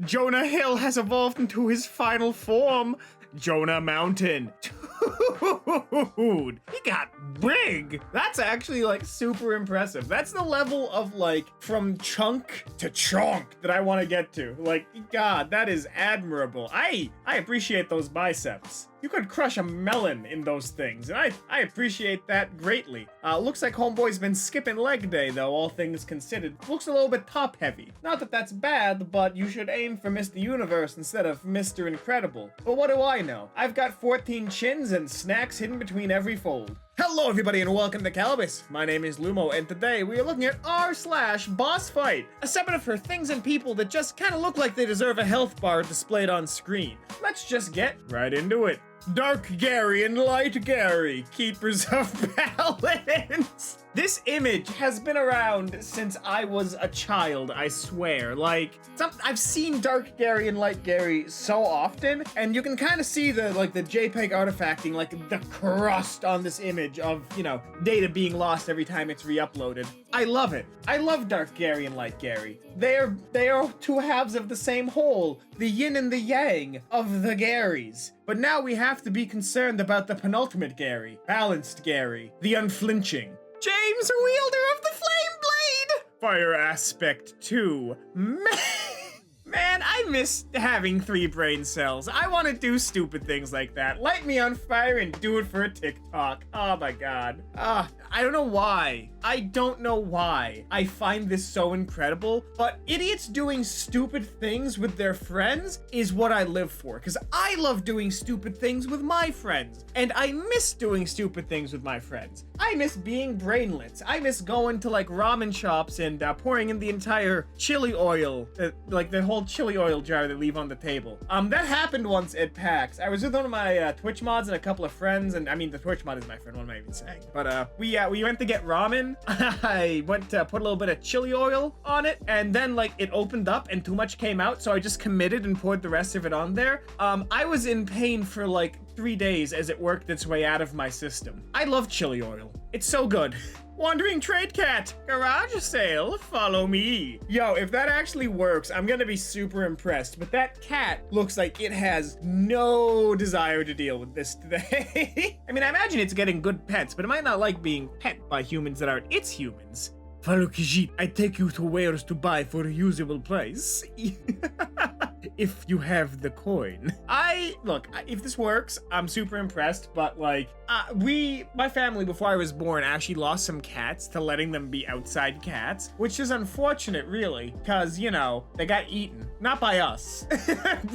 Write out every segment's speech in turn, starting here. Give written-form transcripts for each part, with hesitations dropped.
Jonah Hill has evolved into his final form, Jonah Mountain. Dude, he got big. That's actually like super impressive. That's the level of like from chunk to chonk that I want to get to. Like, God, that is admirable. I appreciate those biceps. You could crush a melon in those things, and I appreciate that greatly. Looks like Homeboy's been skipping leg day, though, all things considered. Looks a little bit top-heavy. Not that that's bad, but you should aim for Mr. Universe instead of Mr. Incredible. But what do I know? I've got 14 chins and snacks hidden between every fold. Hello everybody and welcome to Kalbus. My name is Lumo and today we are looking at r/bossfight, a subreddit for things and people that just kind of look like they deserve a health bar displayed on screen. Let's just get right into it. Dark Gary and Light Gary, keepers of balance. This image has been around since I was a child, I swear. Like, I've seen Dark Gary and Light Gary so often, and you can kind of see the JPEG artifacting, like the crust on this image of, you know, data being lost every time it's re-uploaded. I love it. I love Dark Gary and Light Gary. They are two halves of the same whole, the yin and the yang of the Garys. But now we have to be concerned about the penultimate Gary, balanced Gary, the unflinching. James, wielder of the flame blade! Fire aspect 2. Man, I miss having 3 brain cells. I want to do stupid things like that. Light me on fire and do it for a TikTok. Oh my god. I don't know why. I don't know why I find this so incredible, but idiots doing stupid things with their friends is what I live for, because I love doing stupid things with my friends, and I miss doing stupid things with my friends. I miss being brainless. I miss going to like ramen shops and pouring in the entire chili oil, like the whole chili oil jar they leave on the table. That happened once at PAX. I was with one of my Twitch mods and a couple of friends, and I mean the Twitch mod is my friend, what am I even saying? But we went to get ramen. I went to put a little bit of chili oil on it, and then like it opened up and too much came out, so I just committed and poured the rest of it on there. I was in pain for like 3 days as it worked its way out of my system. I love chili oil. It's so good. Wandering Trade Cat, garage sale, follow me. Yo, if that actually works, I'm gonna be super impressed, but that cat looks like it has no desire to deal with this today. I mean, I imagine it's getting good pets, but it might not like being pet by humans that aren't its humans. Follow Kijit, I take you to wares to buy for a usable price. If you have the coin. Look, if this works, I'm super impressed, but like, my family before I was born actually lost some cats to letting them be outside cats, which is unfortunate really, because, you know, they got eaten. Not by us,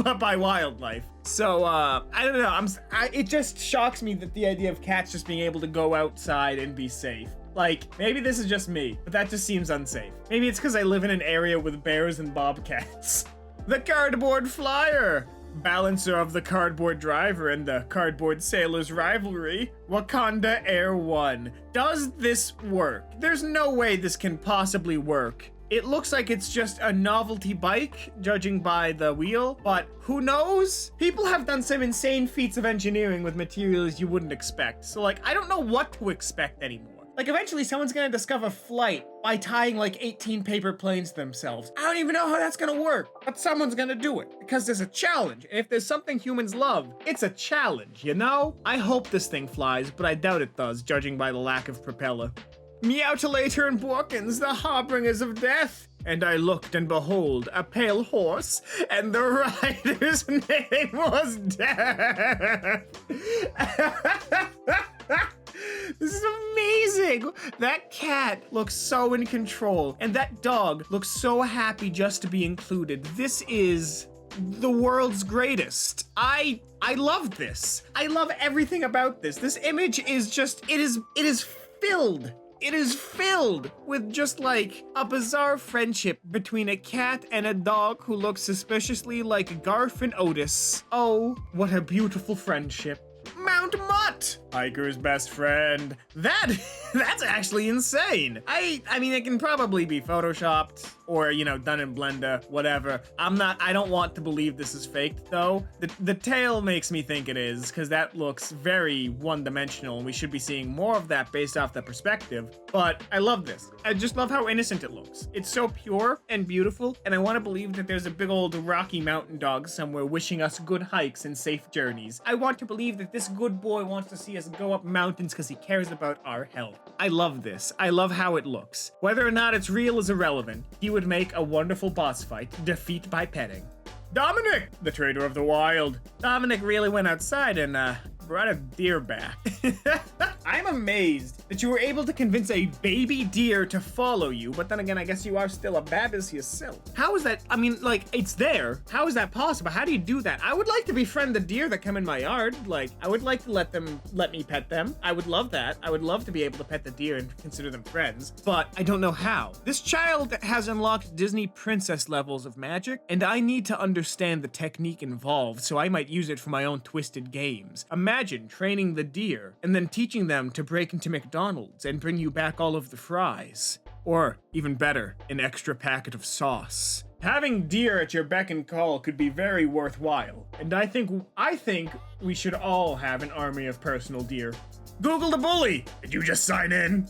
but by wildlife. So, I don't know, it just shocks me that the idea of cats just being able to go outside and be safe. Like, maybe this is just me, but that just seems unsafe. Maybe it's because I live in an area with bears and bobcats. The Cardboard Flyer! Balancer of the Cardboard Driver and the Cardboard Sailor's rivalry, Wakanda Air 1. Does this work? There's no way this can possibly work. It looks like it's just a novelty bike, judging by the wheel, but who knows? People have done some insane feats of engineering with materials you wouldn't expect, so like, I don't know what to expect anymore. Like, eventually someone's gonna discover flight by tying like 18 paper planes to themselves. I don't even know how that's gonna work, but someone's gonna do it because there's a challenge. And if there's something humans love, it's a challenge, you know? I hope this thing flies, but I doubt it does, judging by the lack of propeller. Meowtolator and Borkins, the harbingers of death. And I looked, and behold, a pale horse, and the rider's name was Death. This is amazing! That cat looks so in control, and that dog looks so happy just to be included. This is the world's greatest. I love this. I love everything about this. This image is just, it is filled. It is filled with just like a bizarre friendship between a cat and a dog who looks suspiciously like Garth and Otis. Oh, what a beautiful friendship. Mount Mutt, hiker's best friend. That's actually insane. I mean, it can probably be photoshopped or, you know, done in Blender, whatever. I don't want to believe this is faked though. The tail makes me think it is, because that looks very one-dimensional and we should be seeing more of that based off the perspective. But I love this. I just love how innocent it looks. It's so pure and beautiful, and I want to believe that there's a big old Rocky Mountain dog somewhere wishing us good hikes and safe journeys. I want to believe that this good boy wants to see us go up mountains because he cares about our health. I love this. I love how it looks. Whether or not it's real is irrelevant. He would make a wonderful boss fight, defeat by petting. Dominic, the trader of the wild. Dominic really went outside and brought a deer back. I'm amazed that you were able to convince a baby deer to follow you, but then again, I guess you are still a babus yourself. How is that? I mean, like, it's there. How is that possible? How do you do that? I would like to befriend the deer that come in my yard. Like, I would like to let me pet them. I would love that. I would love to be able to pet the deer and consider them friends, but I don't know how. This child has unlocked Disney princess levels of magic, and I need to understand the technique involved, so I might use it for my own twisted games. Imagine training the deer and then teaching them to break into McDonald's and bring you back all of the fries. Or, even better, an extra packet of sauce. Having deer at your beck and call could be very worthwhile, and I think we should all have an army of personal deer. Google the bully! Did you just sign in?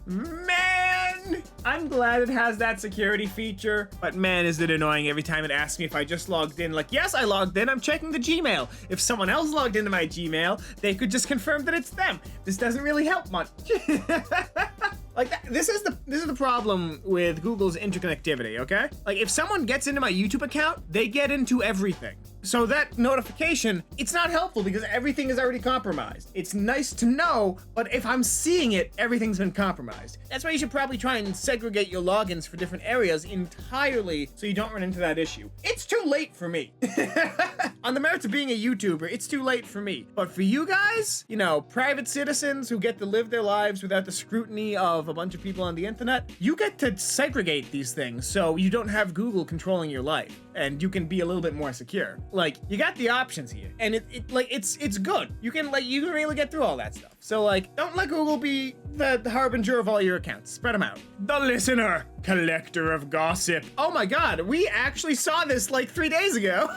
Man! I'm glad it has that security feature, but man, is it annoying every time it asks me if I just logged in. Like, yes, I logged in, I'm checking the Gmail. If someone else logged into my Gmail, they could just confirm that it's them. This doesn't really help much. Like, this is the problem with Google's interconnectivity, okay? Like, if someone gets into my YouTube account, they get into everything. So that notification, it's not helpful because everything is already compromised. It's nice to know, but if I'm seeing it, everything's been compromised. That's why you should probably try and segregate your logins for different areas entirely so you don't run into that issue. It's too late for me. On the merits of being a YouTuber, it's too late for me. But for you guys, you know, private citizens who get to live their lives without the scrutiny of a bunch of people on the internet, you get to segregate these things so you don't have Google controlling your life and you can be a little bit more secure. Like, you got the options here, and it's good. You can really get through all that stuff. So like, don't let Google be the harbinger of all your accounts. Spread them out. The listener, collector of gossip. Oh my God, we actually saw this like 3 days ago.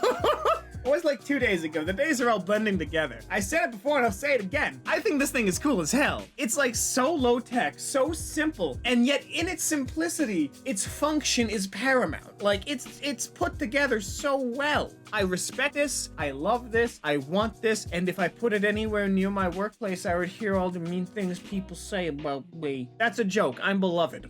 It was like 2 days ago. The days are all blending together. I said it before and I'll say it again. I think this thing is cool as hell. It's like so low tech, so simple, and yet in its simplicity, its function is paramount. Like, it's put together so well. I respect this, I love this, I want this, and if I put it anywhere near my workplace, I would hear all the mean things people say about me. That's a joke. I'm beloved.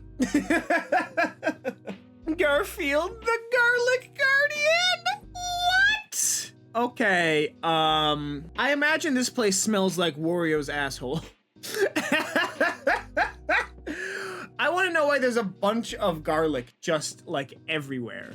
Garfield, the Garlic Guardian? What? Okay, I imagine this place smells like Wario's asshole. I want to know why there's a bunch of garlic just like everywhere.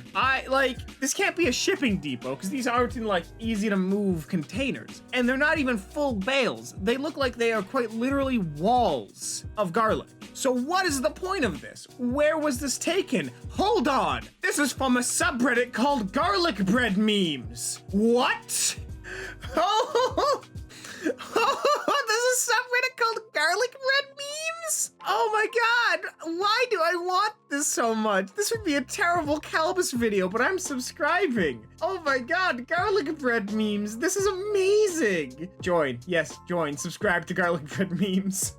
This can't be a shipping depot because these aren't in like easy to move containers. And they're not even full bales. They look like they are quite literally walls of garlic. So what is the point of this? Where was this taken? Hold on. This is from a subreddit called Garlic Bread Memes. What? Oh, there's a subreddit called Garlic Bread Memes? Oh my God, why do I want this so much? This would be a terrible Kalbus video, but I'm subscribing. Oh my God, Garlic Bread Memes, this is amazing. Join, yes, join, subscribe to Garlic Bread Memes.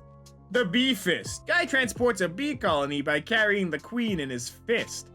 The Bee Fist. Guy transports a bee colony by carrying the queen in his fist.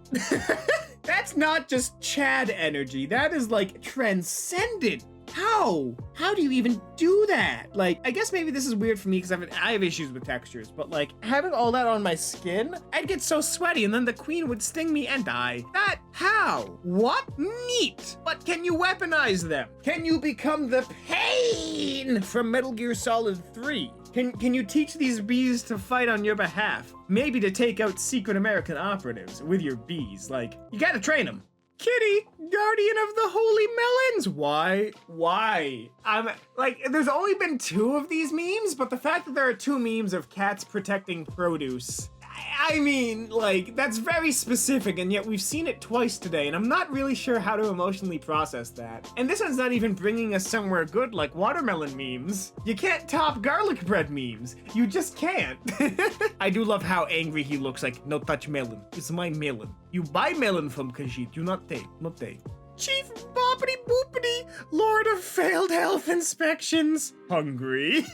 That's not just Chad energy, that is like transcendent. How? How do you even do that? Like, I guess maybe this is weird for me because I have issues with textures, but like having all that on my skin, I'd get so sweaty and then the queen would sting me and die. How? What? Neat. But can you weaponize them? Can you become the pain from Metal Gear Solid 3? Can you teach these bees to fight on your behalf? Maybe to take out secret American operatives with your bees. Like, you gotta train them. Kitty, guardian of the holy melons. Why? I'm like, there's only been 2 of these memes, but the fact that there are 2 memes of cats protecting produce, I mean, like, that's very specific, and yet we've seen it twice today, and I'm not really sure how to emotionally process that. And this one's not even bringing us somewhere good like watermelon memes. You can't top garlic bread memes. You just can't. I do love how angry he looks like, no touch melon. It's my melon. You buy melon from Khajiit, do not take, not take. Chief Boppity Boopity, Lord of Failed Health Inspections. Hungry.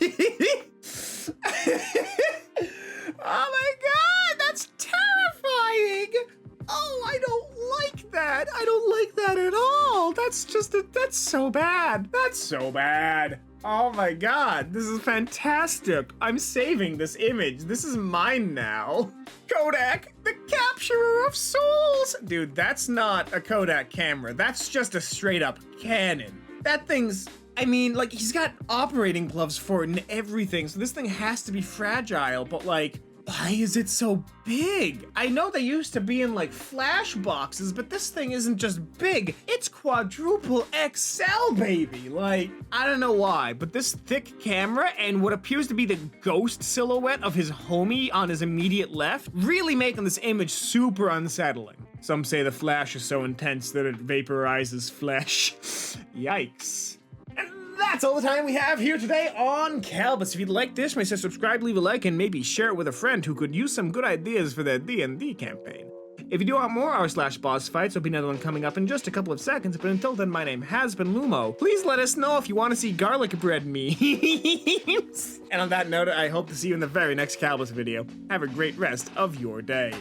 Oh my god, that's terrifying! Oh, I don't like that. I don't like that at all. That's so bad. That's so bad. Oh my god, this is fantastic. I'm saving this image. This is mine now. Kodak, the capturer of souls. Dude, that's not a Kodak camera. That's just a straight up Canon. That thing's, I mean, like, he's got operating gloves for it and everything, so this thing has to be fragile, but like, why is it so big? I know they used to be in like flash boxes, but this thing isn't just big, it's quadruple XL, baby. Like, I don't know why, but this thick camera and what appears to be the ghost silhouette of his homie on his immediate left really making this image super unsettling. Some say the flash is so intense that it vaporizes flesh. Yikes. That's all the time we have here today on Kalbus. If you'd like this, make sure to subscribe, leave a like, and maybe share it with a friend who could use some good ideas for their D&D campaign. If you do want more r/boss fights, there'll be another one coming up in just a couple of seconds, but until then, my name has been Lumo. Please let us know if you want to see garlic bread memes. And on that note, I hope to see you in the very next Kalbus video. Have a great rest of your day.